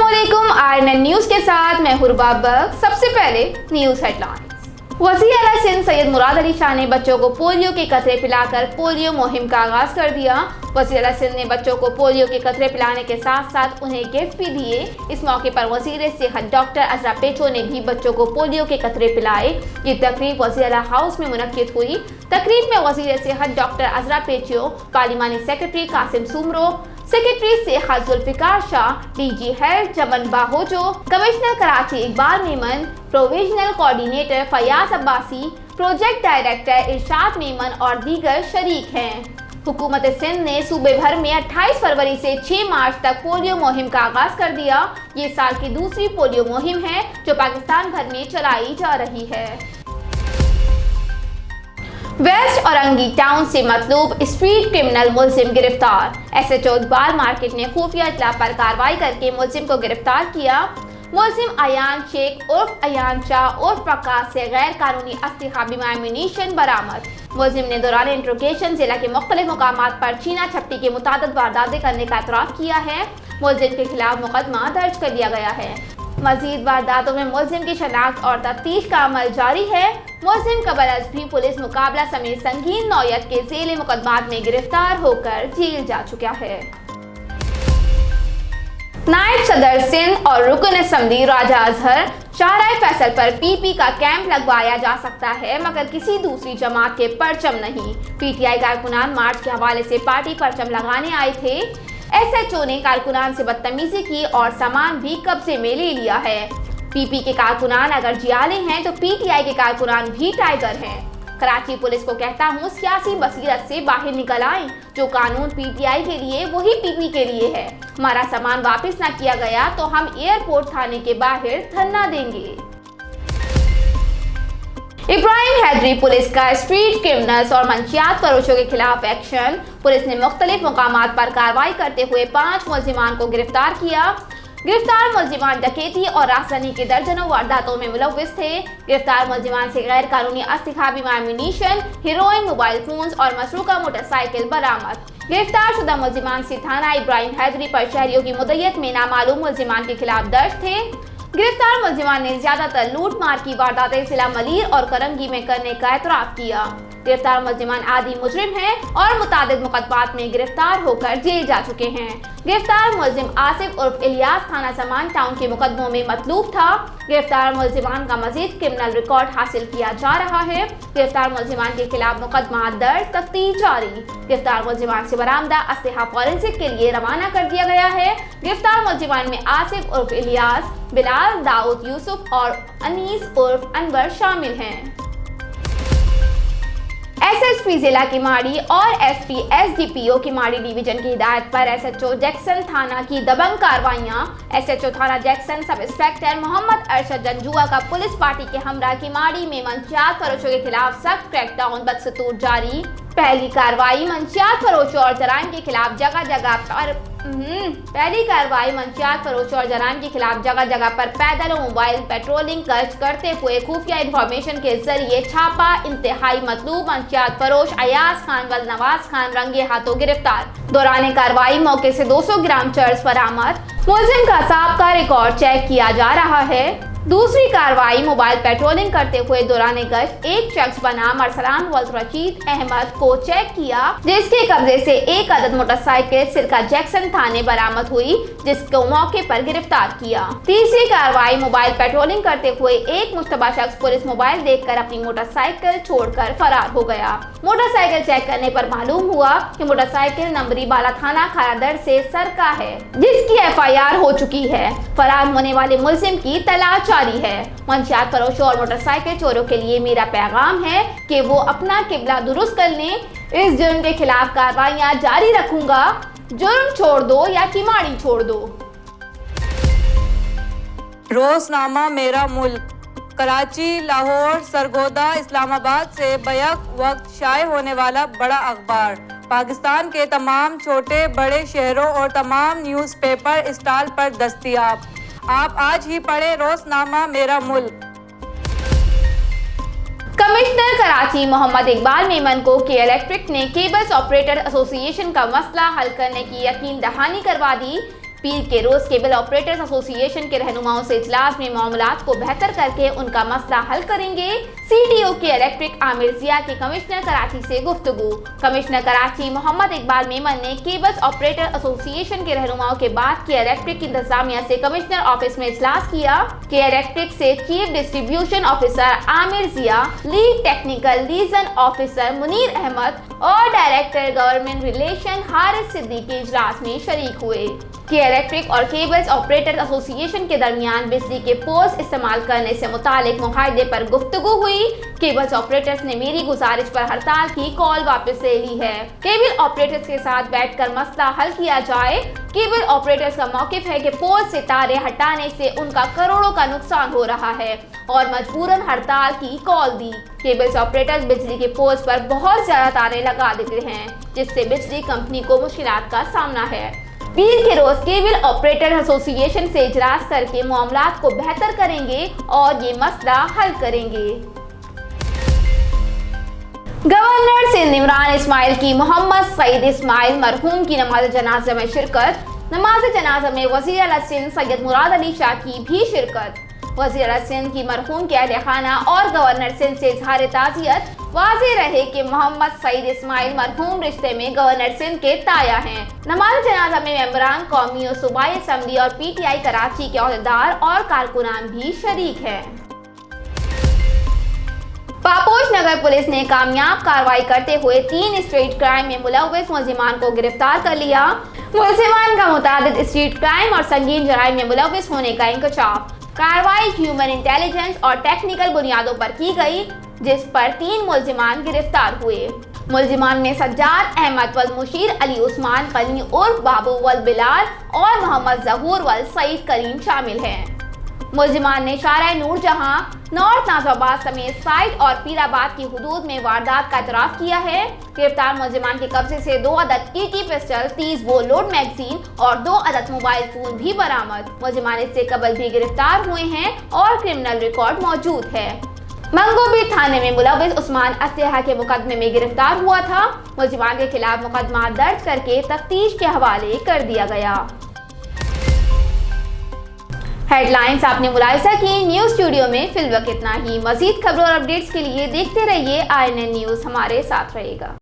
अस्सलामुअलैकुम RNN news के साथ मैं हुरबा बग। सबसे पहले न्यूज हेडलाइंस। वज़ीर आला सिंध सैयद मुराद अली शाह ने बच्चों को पोलियो के कतरे पिलाकर पोलियो मुहिम का आगाज कर दिया। वज़ीर आला सिंध ने बच्चों को पोलियो के कतरे पिलाने के साथ साथ उन्हें गिफ्ट भी दिए। इस मौके पर वज़ीर सेहत डॉक्टर अजरा पेचो ने भी बच्चों को पोलियो के कतरे पिलाए। ये तकरीब वज़ीर आला हाउस में मुनक्किद हुई। तकरीब में वज़ीर सेहत डॉक्टर अजरा पेचो, पार्लिमानी सेक्रेटरी कासिम सुमरो, सेक्रेटरी सेहत Zulfiqar Shah, DG health Zaman Bahojo, commissioner Karachi Iqbal Memon, provisional coordinator Fayaz Abbasi, project director Irshad Memon और दीगर शरीक हैं। हुकूमत सिंध ने सूबे भर में 28 फरवरी से 6 मार्च तक पोलियो मुहिम का आगाज कर दिया। ये साल की दूसरी पोलियो मुहिम है जो पाकिस्तान भर में चलाई जा रही है। वेस्ट औरंगी टाउन से मतलूब स्ट्रीट क्रिमिनल मुलजिम गिरफ्तार। एसएचओ इकबाल मार्केट ने खुफिया इत्तला पर कार्रवाई करके मुलजिम को गिरफ्तार किया। मुलजिम अयान शेख उर्फ अयान शाह उर्फ प्रकाश से गैर कानूनी अस्तिहा बिमा एम्यूनिशन बरामद। मुलजिम ने दौरान इंट्रोगेशन जिला के मुख्तलिफ मुकामात पर छीना छपटी के मुतादिद वारदातें करने का एतराफ़ किया है। मुलजिम के खिलाफ मुकदमा दर्ज कर लिया गया है। मजीद वारदातों में मुलजिम की शनाख्त और तफ्तीश का अमल जारी है। मुलजिम कबल भी पुलिस मुकाबला समेत संगीन नौयत के ज़ेले मुकदमात में गिरफ्तार होकर जेल जा चुका है। नायब सदर सिंध और रुकन असम्बली राजा अजहर, शाहराह फैसल पर पीपी का कैंप लगवाया जा सकता है मगर किसी दूसरी जमात के परचम नहीं। पीटीआई कारकुनान मार्च के हवाले से पार्टी परचम लगाने आए थे। एसएचओ ने कारकुनान से बदतमीजी की और सामान भी कब्जे में ले लिया है। पीपी के कारकुनान अगर जियाले हैं तो पीटीआई के कारकुनान भी टाइगर हैं। कराची पुलिस को कहता हूँ, सियासी बसीरत से बाहर निकल आए। जो कानून पीटीआई के लिए वही पीपी के लिए है। हमारा सामान वापस न किया गया तो हम एयरपोर्ट थाने के बाहर धरना देंगे। इब्राहिम हैदरी पुलिस का स्ट्रीट क्रिमिनल्स और मंशियात फरोशों के खिलाफ एक्शन। पुलिस ने मुख्तलिफ मुकामात पर कार्रवाई करते हुए 5 मुलजिमान को गिरफ्तार किया। गिरफ्तार मुलजिमान डकैती और राजधानी के दर्जनों वारदातों में मुलव्विस थे। गिरफ्तार मुलजिमान से गैर कानूनी अस्तिहा बिमा एम्यूनिशन, हेरोइन, मोबाइल फोन्स और मसरूका मोटरसाइकिल बरामद। गिरफ्तार शुदा मुलजिमान से थाना इब्राहिम हैदरी पर शहरियों की मुद्दत में नामालूम मुलजिमान के खिलाफ दर्ज थे। गिरफ्तार मुलजिमान ने ज्यादातर लूट मार की वारदातें जिला मलीर और करंगी में करने का एतराफ़ किया। गिरफ्तार मुलजिमान आदि मुजरिम हैं और मुतादिद मुकदमात में गिरफ्तार होकर जेल जा चुके हैं। गिरफ्तार मुलजिम आसिफ उर्फ इलियास थाना समान टाउन के मुकदमों में मतलूब था। गिरफ्तार मुलजिमान का मजीद क्रिमिनल रिकॉर्ड हासिल किया जा रहा है। गिरफ्तार मुलजिमान के खिलाफ मुकदमा दर्ज, तफ्तीश जारी। गिरफ्तार मुलजिमान से बरामदा अस्तिहा फॉरेंसिक के लिए रवाना कर दिया गया है। गिरफ्तार मुलजिमान में आसिफ उर्फ इलियास, बिलाल, दाऊद, यूसुफ और अनीस उर्फ अनवर शामिल हैं। एसएसपी जिला किमाड़ी और एसपी एसडीपीओ किमाड़ी डिवीजन की हिदायत पर एसएचओ जैक्सन थाना की दबंग कार्रवाइयां। एसएचओ थाना जैक्सन सब इंस्पेक्टर मोहम्मद अरशद जंजुआ का पुलिस पार्टी के हमरा किमाड़ी में मंशियात फरोशों के खिलाफ सख्त क्रैकडाउन बदस्तूर जारी। पहली कार्रवाई मंशियात फरोशों और जराइम के खिलाफ जगह जगह पर पैदल और मोबाइल पेट्रोलिंग गश्त करते हुए खुफिया इंफॉर्मेशन के जरिए छापा। इंतहाई मतलूब मंशियात फरोश अयाज खान व नवाज खान रंगे हाथों गिरफ्तार। दौरान कार्रवाई मौके से 200 ग्राम चर्स बरामद। मुलजिम का साबका रिकॉर्ड चेक किया जा रहा है। दूसरी कार्रवाई मोबाइल पेट्रोलिंग करते हुए दौरान गश्त एक शख्स बनाम अरसलान वल्द रशीद अहमद को चेक किया, जिसके कब्जे से एक अदद मोटरसाइकिल सिरका जैक्सन थाने बरामद हुई, जिसको मौके पर गिरफ्तार किया। तीसरी कार्रवाई मोबाइल पेट्रोलिंग करते हुए एक मुश्तबा शख्स पुलिस मोबाइल देखकर अपनी मोटरसाइकिल छोड़कर फरार हो गया। मोटरसाइकिल चेक करने पर मालूम हुआ कि मोटरसाइकिल नंबरी बाला थाना खायादर से सरका है, जिसकी एफआईआर हो चुकी है। फरार होने वाले मुलजिम की तलाश जारी है। मंशियात फरोशों और मोटरसाइकिल चोरों के लिए मेरा पैगाम है कि वो अपना किबला दुरुस्त कर लें। इस जुर्म के खिलाफ कार्रवाइयां जारी रखूंगा। जुर्म छोड़ दो या किमाड़ी छोड़ दो। रोजनामा मेरा मुल्क कराची, लाहौर, सरगोदा, इस्लामाबाद से बैक वक्त शाये होने वाला बड़ा अखबार पाकिस्तान के तमाम छोटे बड़े शहरों और तमाम न्यूज़पेपर स्टॉल पर दस्तयाब। आप आज ही पढ़े रोजनामा मेरा मुल्क। कमिश्नर कराची मोहम्मद इकबाल मेमन को के इलेक्ट्रिक ने केबल्स ऑपरेटर एसोसिएशन का मसला हल करने की यकीन दहानी करवा दी। पीर के रोज केबल ऑपरेटर्स एसोसिएशन के रहनुमाओं से इजलास में मामलात को बेहतर करके उनका मसला हल करेंगे। CDO के इलेक्ट्रिक आमिर जिया के कमिश्नर कराची से गुफ्तगू। कमिश्नर कराची मोहम्मद इकबाल मेमन ने केबल्स ऑपरेटर एसोसिएशन के रहनुमाओं के बाद के इलेक्ट्रिक इंतजामिया से कमिश्नर ऑफिस में इजलास किया। के इलेक्ट्रिक से chief distribution officer Amir Zia, lead technical liaison officer Munir Ahmed और director government relation Haris Siddiqui इजलास में शरीक हुए। के इलेक्ट्रिक और केबल्स ऑपरेटर एसोसिएशन के दरमियान बिजली के पोल्स इस्तेमाल करने से मुतालिक मुआहदे पर गुफ्तगू हुई। केबल्स ऑपरेटर्स ने मेरी गुजारिश पर हड़ताल की कॉल वापस ले ली है। केबल ऑपरेटर्स के साथ बैठकर मसला हल किया जाए। केबल ऑपरेटर्स का मौकिफ है कि पोल से तारे हटाने से उनका करोड़ों का नुकसान हो रहा है और मजबूरन हड़ताल की कॉल दी। केबल्स ऑपरेटर्स बिजली के पोल्स पर बहुत ज्यादा तारे लगा देते हैं, जिससे बिजली कंपनी को मुश्किलात का सामना है। पीर के रोज केबल ऑपरेटर एसोसिएशन से इजलास करके मामलात को बेहतर करेंगे और ये मसला हल करेंगे। गवर्नर सिंध इमरान इस्माइल की मोहम्मद सईद इस्माइल मरहूम की नमाज जनाजा में शिरकत। नमाज जनाजा में वज़ीर आला सिंध सैयद मुराद अली शाह की भी शिरकत। वज़ीर आला सिंध की मरहूम के अहले खाना और गवर्नर सिंध से इजहार ताज़ियत। वाज़ेह रहे कि मोहम्मद सईद इस्माइल मरहूम रिश्ते में गवर्नर सिंध के ताया हैं। नमाज जनाजा में मेंबरान कौमी और सूबाई असम्बली और PTI कराची के अहदेदार और कारकुनान भी शरीक हैं। पापोश नगर पुलिस ने कामयाब कार्रवाई करते हुए 3 स्ट्रीट क्राइम में मुलव्विस मुलजिमान को गिरफ्तार कर लिया। मुलजिमान का मुतादिद स्ट्रीट क्राइम और संगीन जराइम में मुलव्विस होने का इंकशाफ। कार्रवाई ह्यूमन इंटेलिजेंस और टेक्निकल बुनियादों पर की गई, जिस पर 3 मुलजिमान गिरफ्तार हुए। मुलजिमान में सज्जाद अहमद वल मुशीर अली उस्मान कली उर्फ बाबू वल बिलाल और मोहम्मद जहूर वल सईद करीम शामिल हैं। मुलजिमान ने शारा नूर जहां, नॉर्थ नाज़ाबाद समेत साइड और पीराबाद की हुदूद में वारदात का इतराफ किया है। गिरफ्तार मुलजिमान के कब्जे से 2 अदद TT pistol, 30 bore load magazine और 2 अदद मोबाइल फोन भी बरामद। मुलजिमान इससे कबल भी गिरफ्तार हुए हैं और क्रिमिनल रिकॉर्ड मौजूद है। मंगोबीर थाने में मुलव्विस उस्मान असलहा के मुकदमे में गिरफ्तार हुआ था। मुलजिमान के खिलाफ मुकदमा दर्ज करके तफ्तीश के हवाले कर दिया गया। हेडलाइंस आपने मुलाहिजा की। न्यूज़ स्टूडियो में फिलवक्त इतना ही। मजीद खबरों और अपडेट्स के लिए देखते रहिए INN न्यूज़। हमारे साथ रहेगा।